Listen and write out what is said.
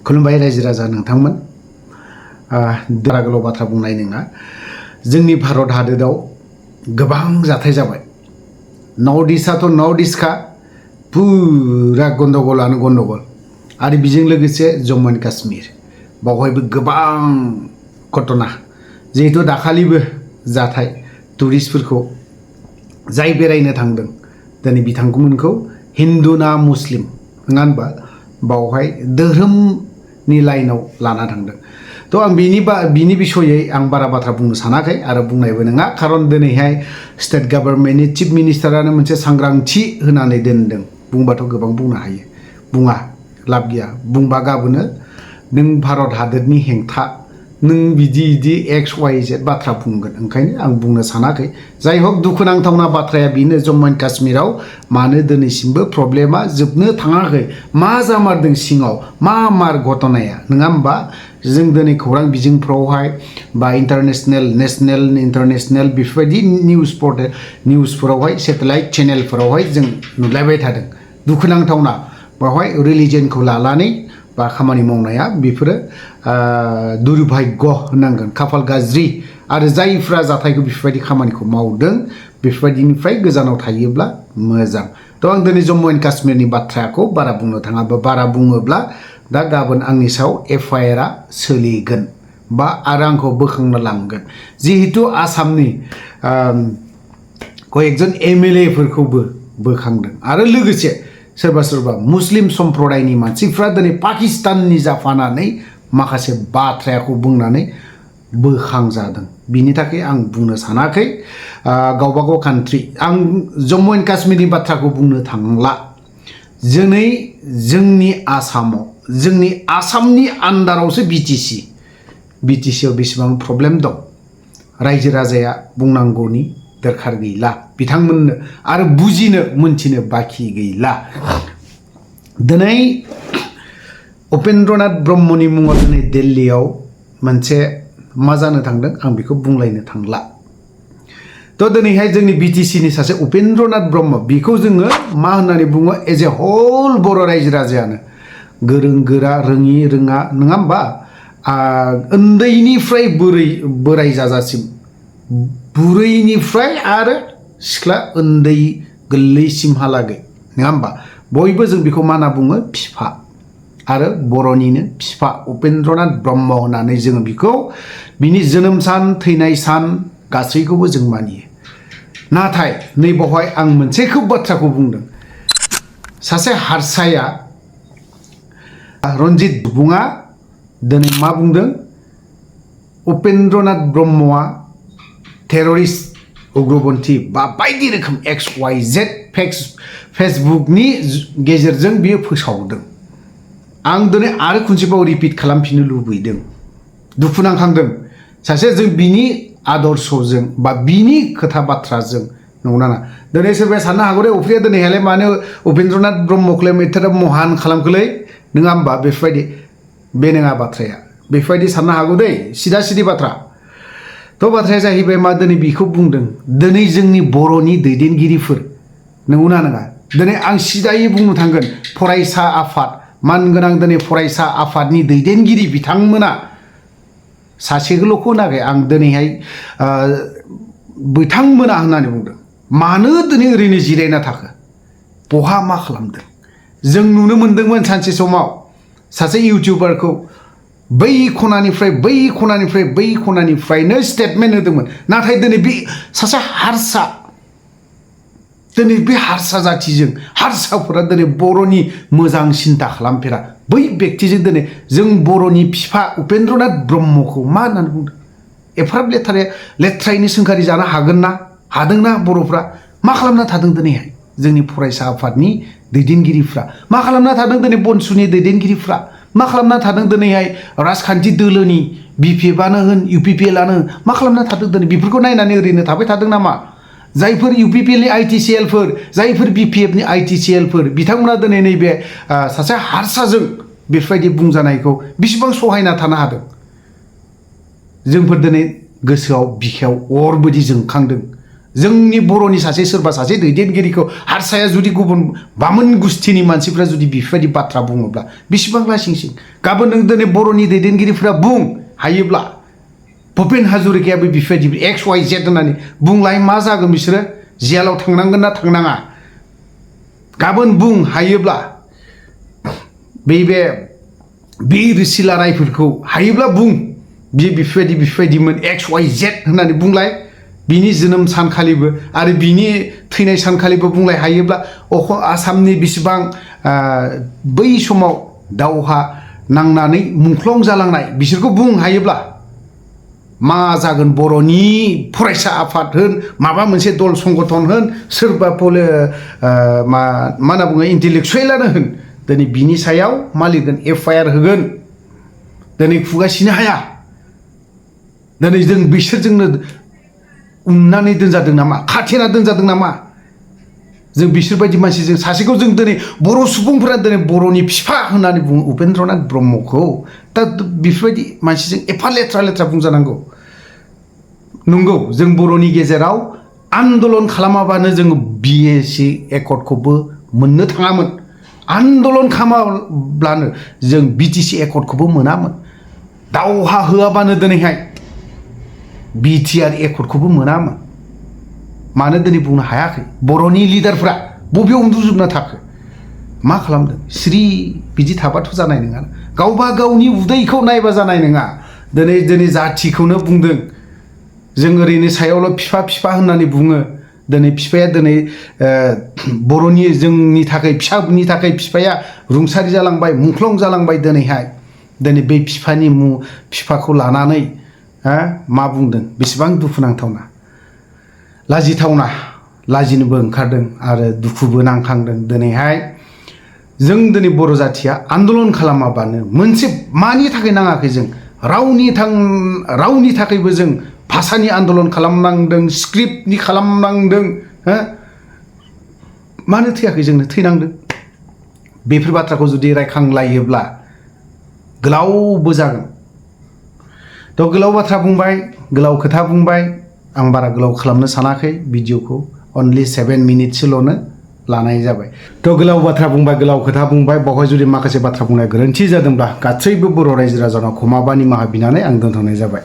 खुलुमबाय रायजो राजा नोंथांमोन बारा गोलाव बाथ्रा बुंनाय नङा जोंनि भारत हादोराव गोबां जाथाय जाबाय नर्थ इस्टआथ' नर्थ इस्टखा पुरा गन्डगलानो गन्डगल आरो बेजों लोगोसे जम्मु एन्ड काश्मीर बावहायबो गोबां घटना जिहेतु दाखालिबो जाथाय टुरिस्टफोरखौ जाय बेरायनो थांदों दिनै बिथांमोनखौ हिन्दु ना मुस्लिम नङा होनबा बावहाय धोरोमनि लाइनाव लाना थांदों तो आं बिनि बिसयै आं बारा बाथ्रा बुंनो सानाखै आरो बुंनायबो नङा खारन दिनैहाय स्टेट गभर्नमेन्टनि चिफ मिनिस्टारानो मोनसे सांग्रांथि होनानै दोनदों बुंबाथ' गोबां बुंनो हायो बुङा लाब गैया बुंबा गाबोनो नों भारत हादोरनि हेंथा नों बिदि एक्स वाइ जेड बाथ्रा बुंगोन ओंखायनो आं बुंनो सानाखै जाय हक दुखुनांथावना बाथ्राया बेनो जम्मु एन्ड काश्मीराव मानो दिनैसिमबो प्रब्लेमा जोबनो थाङाखै मा जामारदों सिङाव मा मार घटनाया नङा होमबा जों दिनै खौरां बिजोंफ्रावहाय बा इन्टारनेशनेल नेशनेल इन्टारनेशनेल बेफोरबायदि निउसफोरावहाय सेटेलाइट चेनेलफोरावहाय जों नुलायबाय थादों दुखुनांथावना बेवहाय रिलिजनखौ लानानै बा खामानि मावनाया बेफोरो दुर्भाग्य होनांगोन खाफाल गाज्रि आरो जायफ्रा जाथायखौ बेफोरबायदि खामानिखौ मावदों बेफोरबायदिनिफ्राय गोजानाव थायोब्ला मोजां थ' आं दिनै जम्मु एन्ड काश्मीरनि बाथ्राखौ बारा बुंनो थाङाबा बारा बुङोब्ला दा गाबोन आंनि सायाव FIR आ सोलिगोन बा आरो आंखौ बोखांना लांगोन जिहेतु आसामनि कयेकजन MLA फोरखौबो बोखांदों आरो लोगोसे सोरबा मुस्लिम सम्प्रदायनि मानसिफ्रा दिनै पाकिस्ताननि जाफानानै माखासे बाथ्राखौ बुंनानै बोखांजादों बिनि थाखाय आं बुंनो सानाखै गावबागाव कान्ट्रि आं जम्मु एन्ड काश्मीरनि बाथ्राखौ बुंनो थांला दिनै जोंनि आसामाव जोंनि आसामनि आन्दारावसो BTC आव बेसेबां प्रब्लेम दं रायजो राजाया बुंनांगौनि दरखार गैला बिथांमोननो आरो बुजिनो मोनथिनो बाखि गैला दिनै उपेन्द्रनाथ ब्रह्मनि मुङाव दिनै दिल्लीयाव मोनसे मा जानो थांदों आं बेखौ बुंलायनो थांला थ' दिनैहाय जोंनि BTCनि सासे उपेन्द्रनाथ ब्रह्म बेखौ जोङो मा होननानै बुङो एज ए हल बर' रायजो राजायानो गोरों गोरा रोङि रोङा नङा होमबा उन्दैनिफ्राय बोराय जाजासिम बुरैनिफ्राय आरो सिख्ला उन्दै गोरलैसिमहालागै नङा होमबा बयबो जों बेखौ मा होनना बुङो बिफा आरो बर'निनो बिफा उपेन्द्रनाथ ब्रह्म होननानै जोङो बेखौ बिनि जोनोम सान थैनाय सान गासैखौबो जों मानियो नाथाय नैबावहाय आं मोनसेखौ बाथ्राखौ बुंदों सासे हारसाया रन्जित बुङा दिनै मा बुंदों उपेन्द्रनाथ ब्रह्मआ टेररिस्ट उग्रपन्थी बा बायदि रोखोम XYZ फेसबुकनि गेजेरजों बियो फोसावदों आं दिनै आरो खनसेबाव रिपिट खालामफिननो लुबैदों दुखुनांखांदों सासे जों बिनि आदर्शजों बा बिनि खोथा बाथ्राजों नंगौना ना दिनै सोरबाया साननो हागौ दे उफ्रिया दिनैहायलाय मानो उपेन्द्रनाथ ब्रह्मखौलाय मैथारा महान खालामखोलै नङा होमबा बेफोरबायदि बे नङा बाथ्राया बेफोरबायदि साननो हागौ दै सिदा बाथ्रा थ' बाथ्राया जाहैबाय मा दिनै बेखौ बुंदों दिनै जोंनि बर'नि दैदेनगिरिफोर नंगौना नङा दिनै आं सिदायै बुंनो थांगोन फरायसा आफाद मानगोनां दिनै फरायसा आफादनि दैदेनगिरि बिथांमोना सासेल'खौ होनाखै आं दिनैहाय बिथांमोना होननानै बुंदों मानो दिनै ओरैनो जिरायना थाखो बहा मा खालामदों जों नुनो मोन्दोंमोन सानसे समाव सासे इउटिउबारखौ बै खनानिफ्रायनो स्टेटमेन्ट होदोंमोन नाथाय दिनै बे सासे हारसा दिनै बे हारसा जाथिजों हारसाफोरा दिनै बर'नि मोजां सिन्था खालामफेरा बै बेक्तिजों दिनै जों बर'नि बिफा उपेन्द्रनाथ ब्रह्मखौ मा होननानै बुंदों एफाराब लेथ्रायैनो सोंखारि जानो हादोंना बर'फ्रा मा खालामना थादों दिनैहाय जोंनि फरायसा आफादनि दैदेनगिरिफ्रा मा खालामना थादों दिनै बनसुनि दैदेनगिरिफ्रा मा खालामना थादों दिनैहाय राजखान्थि दोलोनि BPFआनो होन UPPLआनो होन मा खालामना थादों दिनै बेफोरखौ नायनानै ओरैनो थाबाय थादों नामा जायफोर UPPLनि ITCLफोर जायफोर BPFनि ITCLफोर बिथांमोना दिनै नैबे सासे हारसाजों बेफोरबायदि बुंजानायखौ बेसेबां सहायना थानो हादों जोंफोर दिनै गोसोआव बिखायाव अर बायदि जोंखांदों जोंनि बर'नि सोरबा सासे दैदेनगिरिखौ हारसाया जुदि गुबुन बामोन गुस्थिनि मानसिफ्रा जुदि बेफोरबायदि बाथ्रा बुङोब्ला बेसेबां लासिंसिं गाबोन नों दिनै बर'नि दैदेनगिरिफ्रा बुं हायोब्ला भुपेन हाजरिकायाबो बेफोरबायदि XYZ होननानै बुंलाय मा जागोन बिसोरो जेलाव थांनांगोन ना थांनाङा गाबोन बुं हायोब्ला बे बिर सिला रायफोरखौ हायोब्ला बुं बियो बेफोरबायदिमोन XYZ होननानै बुंलाय बिनि जोनोम सानखालिबो आरो बिनि थैनाय सानखालिबो बुंलाय हायोब्ला आसामनि बेसेबां बै समाव दावहा नांनानै मुंख्लं जालांनाय बिसोरखौ बुं हायोब्ला मा जागोन बर'नि फरायसा आफाद होन माबा मोनसे दल संगठन होन सोरबा मा होनना बुङो इन्टेलेक्सुवेलानो होन दिनै बिनि सायाव मा लिरगोन FIR होगोन दिनै खुगासिनो हाया दिनै जों बिसोरजोंनो उननानै दोनजादों नामा खाथेना दोनजादों नामा जों बिसोरबायदि मानसिजों सासेखौ जों दिनै बर' सुबुंफोरा दिनै बर'नि बिफा होननानै बुङो उपेन्द्रनाथ ब्रह्मखौ दा बेफोरबायदि मानसिजों एफा लेथ्रा बुंजानांगौ नंगौ जों बर'नि गेजेराव आन्दलन खालामाबानो जोङो BSc एकर्डखौबो मोननो थाङामोन आन्दलन खालामाब्लानो जों BTC एकर्डखौबो मोनामोन दावहा होआबानो दिनैहाय BTR एकर्डखौबो मोनामोन मानो दिनै बुंनो हायाखै बर'नि लिडारफ्रा बबेयाव उन्दुजोबना थाखो मा खालामदों स्रि बिदि थाबाथ' जानाय नङा गावबा गावनि उदैखौ नायबा जानाय नङा दिनै जाथिखौनो बुंदों जों ओरैनो सायावल' फिफा होननानै बुङो दिनै फिफाया दिनै बर'नि जोंनि थाखाय फिसानि थाखाय फिफाया रुंसारि जालांबाय मुंख्लं जालांबाय दिनै बे फिफाखौ लानानै मा बुंदों बेसेबां दुखुनांथावना लाजिथावना लाजिनोबो ओंखारदों आरो दुखुबो नांखांदों दिनैहाय जों दिनै बर' जाथिया आन्दलन खालामाबानो मोनसे मानि थाखाय नाङाखै जों रावनि थाखायबो जों भाषानि आन्दलन खालामनांदों स्क्रिप्टनि खालामनांदों मानो थैयाखै जोंनो थैनांदों बेफोर बाथ्राखौ जुदि रायखांलायोब्ला गोलावबो जागोन थ' गोलाव बाथ्रा बुंबाय गोलाव खोथा बुंबाय आं बारा गोलाव खालामनो सानाखै भिडिअखौ अनलि 7 मिनिटसोल'नो लानाय जाबाय थ' गोलाव बाथ्रा बुंबाय गोलाव खोथा बुंबाय बावहाय जुदि माखासे बाथ्रा बुंनाय गोरोन्थि जादोंब्ला गासैबो बर' रायजो राजानाव खमाबा निमाहा बिनानै आं दोनथ'नाय जाबाय